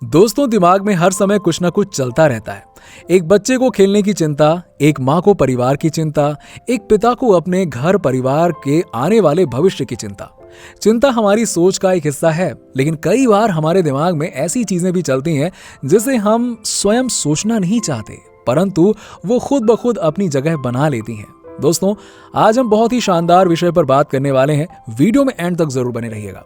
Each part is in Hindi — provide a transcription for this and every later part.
दोस्तों, दिमाग में हर समय कुछ ना कुछ चलता रहता है। एक बच्चे को खेलने की चिंता, एक माँ को परिवार की चिंता, एक पिता को अपने घर परिवार के आने वाले भविष्य की चिंता। चिंता हमारी सोच का एक हिस्सा है, लेकिन कई बार हमारे दिमाग में ऐसी चीजें भी चलती हैं जिसे हम स्वयं सोचना नहीं चाहते, परंतु वो खुद ब खुद अपनी जगह बना लेती हैं। दोस्तों, आज हम बहुत ही शानदार विषय पर बात करने वाले हैं। वीडियो में एंड तक जरूर बने रहिएगा।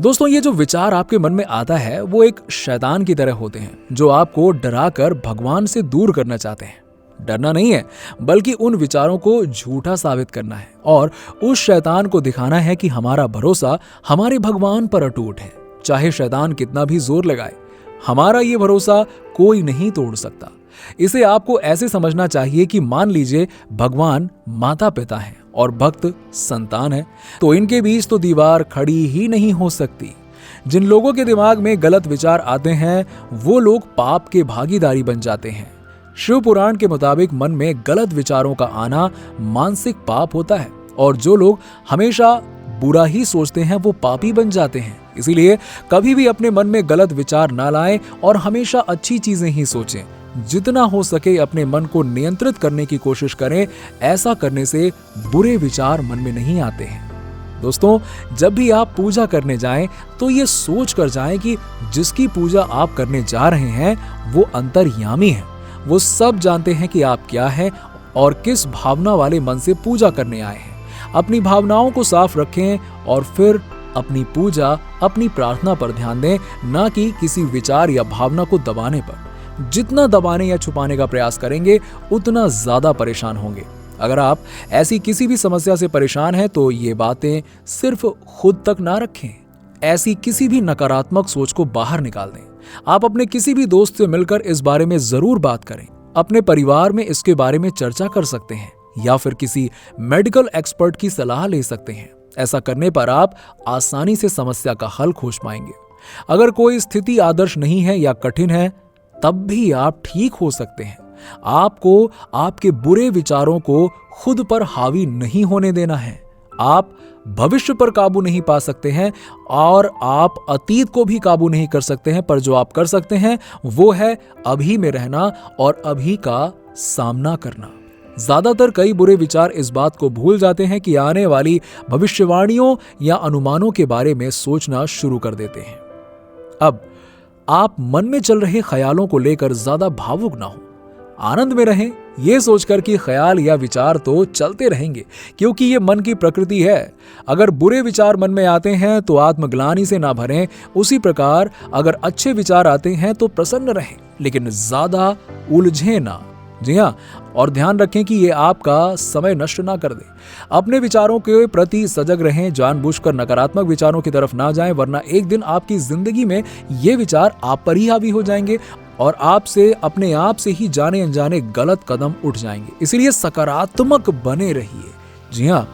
दोस्तों, ये जो विचार आपके मन में आता है वो एक शैतान की तरह होते हैं जो आपको डराकर भगवान से दूर करना चाहते हैं। डरना नहीं है, बल्कि उन विचारों को झूठा साबित करना है और उस शैतान को दिखाना है कि हमारा भरोसा हमारे भगवान पर अटूट है। चाहे शैतान कितना भी जोर लगाए, हमारा ये भरोसा कोई नहीं तोड़ सकता। इसे आपको ऐसे समझना चाहिए कि मान लीजिए भगवान माता पिता हैं और भक्त संतान है, तो इनके बीच तो दीवार खड़ी ही नहीं हो सकती। जिन लोगों के दिमाग में गलत विचार आते हैं वो लोग पाप के भागीदारी बन जाते हैं। शिव पुराण के मुताबिक मन में गलत विचारों का आना मानसिक पाप होता है और जो लोग हमेशा बुरा ही सोचते हैं वो पापी बन जाते हैं। इसीलिए कभी भी अपने मन में गलत विचार ना लाएं और हमेशा अच्छी चीजें ही सोचें। जितना हो सके अपने मन को नियंत्रित करने की कोशिश करें। ऐसा करने से बुरे विचार मन में नहीं आते हैं। दोस्तों, जब भी आप पूजा करने जाएं तो ये सोच कर जाएं कि जिसकी पूजा आप करने जा रहे हैं वो अंतर्यामी है। वो सब जानते हैं कि आप क्या हैं और किस भावना वाले मन से पूजा करने आए हैं। अपनी भावनाओं को साफ रखें और फिर अपनी पूजा, अपनी प्रार्थना पर ध्यान दें, ना कि किसी विचार या भावना को दबाने पर। जितना दबाने या छुपाने का प्रयास करेंगे उतना ज्यादा परेशान होंगे। अगर आप ऐसी किसी भी समस्या से परेशान हैं तो ये बातें सिर्फ खुद तक ना रखें। ऐसी किसी भी नकारात्मक सोच को बाहर निकाल दें। आप अपने किसी भी दोस्त से मिलकर इस बारे में जरूर बात करें। अपने परिवार में इसके बारे में चर्चा कर सकते हैं या फिर किसी मेडिकल एक्सपर्ट की सलाह ले सकते हैं। ऐसा करने पर आप आसानी से समस्या का हल खोज पाएंगे। अगर कोई स्थिति आदर्श नहीं है या कठिन है तब भी आप ठीक हो सकते हैं। आपको आपके बुरे विचारों को खुद पर हावी नहीं होने देना है। आप भविष्य पर काबू नहीं पा सकते हैं और आप अतीत को भी काबू नहीं कर सकते हैं, पर जो आप कर सकते हैं वो है अभी में रहना और अभी का सामना करना। ज्यादातर कई बुरे विचार इस बात को भूल जाते हैं कि आने वाली भविष्यवाणियों या अनुमानों के बारे में सोचना शुरू कर देते हैं। अब आप मन में चल रहे ख्यालों को लेकर ज्यादा भावुक ना हो। आनंद में रहें, ये सोचकर कि ख्याल या विचार तो चलते रहेंगे, क्योंकि ये मन की प्रकृति है। अगर बुरे विचार मन में आते हैं तो आत्मग्लानि से ना भरें। उसी प्रकार अगर अच्छे विचार आते हैं तो प्रसन्न रहें, लेकिन ज्यादा उलझे ना। जी हाँ, और ध्यान रखें कि ये आपका समय नष्ट ना कर दे। अपने विचारों के प्रति सजग रहें। जानबूझकर नकारात्मक विचारों की तरफ ना जाएं, वरना एक दिन आपकी जिंदगी में ये विचार आप पर ही हावी हो जाएंगे और आपसे अपने आप से ही जाने अनजाने गलत कदम उठ जाएंगे। इसलिए सकारात्मक बने रहिए। जी हाँ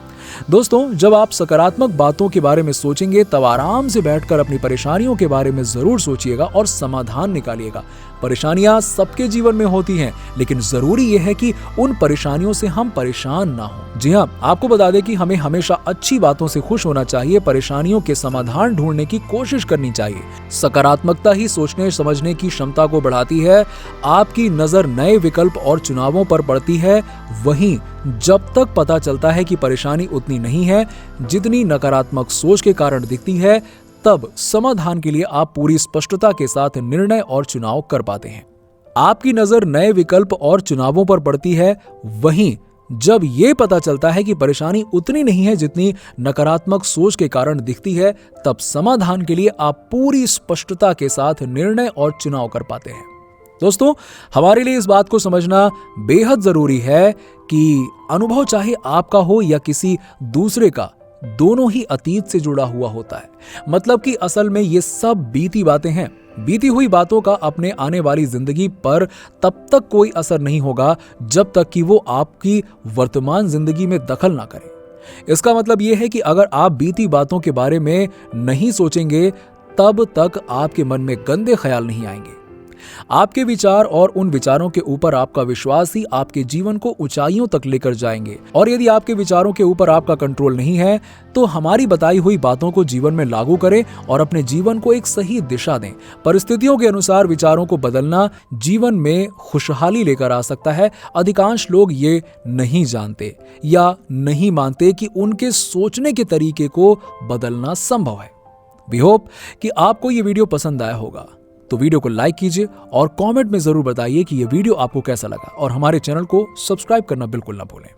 दोस्तों, जब आप सकारात्मक बातों के बारे में सोचेंगे तब आराम से बैठकर अपनी परेशानियों के बारे में जरूर सोचिएगा और समाधान निकालिएगा। परेशानियां सबके जीवन में होती हैं, लेकिन जरूरी यह है कि उन परेशानियों से हम परेशान ना हो। जी हाँ, आपको बता दें कि हमें हमेशा अच्छी बातों से खुश होना चाहिए। परेशानियों के समाधान ढूंढने की कोशिश करनी चाहिए। सकारात्मकता ही सोचने समझने की क्षमता को बढ़ाती है। आपकी नजर नए विकल्प और चुनावों पर पड़ती है। वहीं जब तक पता चलता है कि परेशानी उतनी नहीं है जितनी नकारात्मक सोच के कारण दिखती है, तब समाधान के लिए आप पूरी स्पष्टता के साथ निर्णय और चुनाव कर पाते हैं। आपकी नजर नए विकल्प और चुनावों पर पड़ती है। वहीं जब यह पता चलता है कि परेशानी उतनी नहीं है जितनी नकारात्मक सोच के कारण दिखती है, तब समाधान के लिए आप पूरी स्पष्टता के साथ निर्णय और चुनाव कर पाते हैं। दोस्तों, हमारे लिए इस बात को समझना बेहद जरूरी है कि अनुभव चाहे आपका हो या किसी दूसरे का, दोनों ही अतीत से जुड़ा हुआ होता है। मतलब कि असल में ये सब बीती बातें हैं। बीती हुई बातों का अपने आने वाली जिंदगी पर तब तक कोई असर नहीं होगा जब तक कि वो आपकी वर्तमान जिंदगी में दखल ना करें। इसका मतलब ये है कि अगर आप बीती बातों के बारे में नहीं सोचेंगे तब तक आपके मन में गंदे ख्याल नहीं आएंगे। आपके विचार और उन विचारों के ऊपर आपका विश्वास ही आपके जीवन को ऊंचाइयों तक लेकर जाएंगे। और यदि आपके विचारों के ऊपर आपका कंट्रोल नहीं है तो हमारी बताई हुई बातों को जीवन में लागू करें और अपने जीवन को एक सही दिशा दें। परिस्थितियों के अनुसार विचारों को बदलना जीवन में खुशहाली लेकर आ सकता है। अधिकांश लोग ये नहीं जानते या नहीं मानते कि उनके सोचने के तरीके को बदलना संभव है। वी होप कि आपको ये वीडियो पसंद आया होगा, तो वीडियो को लाइक कीजिए और कमेंट में जरूर बताइए कि ये वीडियो आपको कैसा लगा और हमारे चैनल को सब्सक्राइब करना बिल्कुल ना भूलें।